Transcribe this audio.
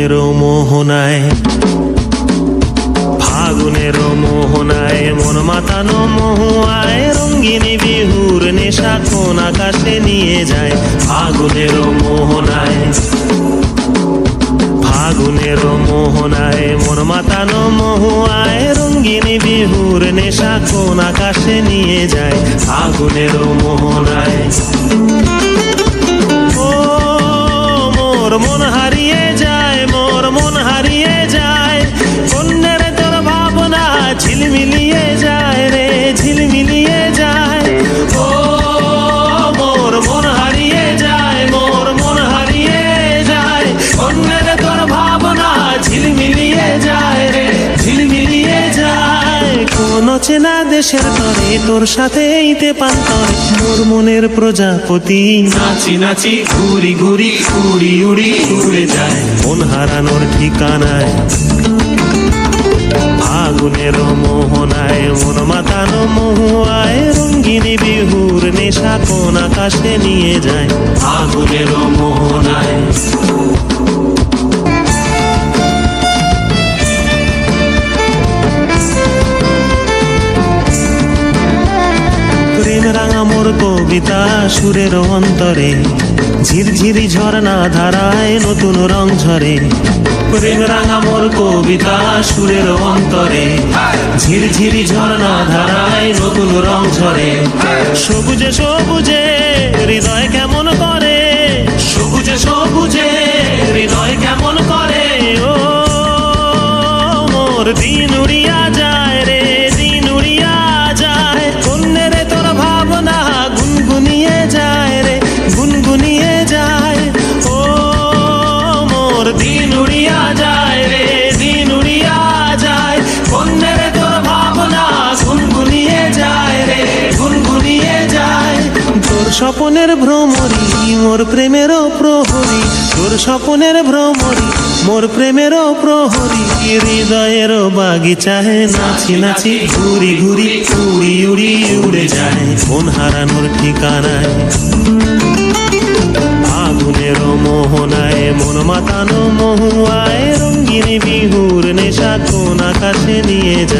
ফাগুনের মোহনায়, ফাগুনের মোহনায় মন মাতানো মহুয়ায় রঙ্গিনী বিহুর নেশা কোন আকাশে নিয়ে যায়। ফাগুনের মোহনায়, ফাগুনের মোহনায় মন মাতানো মহুয়ায় রঙ্গিনী বিহুর নেশা কোন আকাশে নিয়ে যায়। ফাগুনের মোহনায় ও মোর মন হারিয়ে যায়, মোর মন হারিয়ে যায়, কন্যের তোর ভাবনা ঝিলমিলিয়ে যায় রে, ঝিলমিলিয়ে যায়। ও মোর মন হারিয়ে যায়, মোর মন হারিয়ে যায়, কন্যের তোর ভাবনা ঝিলমিলিয়ে যায় রে, ঝিলমিলিয়ে যায়। কোন চেনা দেশের তরে তোর সাথে এইতে পান্তরে মোর মনের প্রজাপতি নাচি নাচি ঘুরি ঘুরি উড়ি উড়ি উড়ে যায় মন হারানোর ঠিকানায়। ফাগুনের মোহনায় মন মাতানো মহুয়ায় রঙ্গিনী বিহুর নেশা কোন আকাশে নিয়ে যায়। ফাগুনের মোহনায় প্রেম রাঙা মোর কবিতা সুরের অন্তরে ঝিরঝিরি ঝর্ণা ধারায় নতুন রং ঝরে। প্রেম রাঙা মোর কবিতা সুরের অন্তরে ঝিরঝিরি ঝর্ণা ধারায় নতুন রং ঝরে। সবুজে সবুজে হৃদয় কেমন করে, সবুজে সবুজে হৃদয় কেমন করে। ও মোর দিন উড়িয়া যায় রে, দিন উড়িয়া যায়, কন্যের তোর ভাবনা গুনগুনিয়ে যায় রে, গুনগুনিয়ে যায়। ও মোর দিন উড়িয়া যায় রে, দিন উড়িয়া যায়, কন্যের তোর ভাবনা গুনগুনিয়ে যায় রে, গুনগুনিয়ে যায়। তোর স্বপনের ভ্রমরি মোর প্রেমেরও প্রহরী, তোর স্বপনের ভ্রমরি মোর প্রেমেরও প্রহরী। হৃদয়ের বাগিচায় নাচি নাচি ঘুরি ঘুরি উড়ি উড়ি উড়ে যায় মন হারানোর ঠিকানায়। ফাগুনের মোহনায় মন মাতানো মহুয়ায় রঙ্গিনী বিহুর নেশা কোন আকাশে নিয়ে যায়।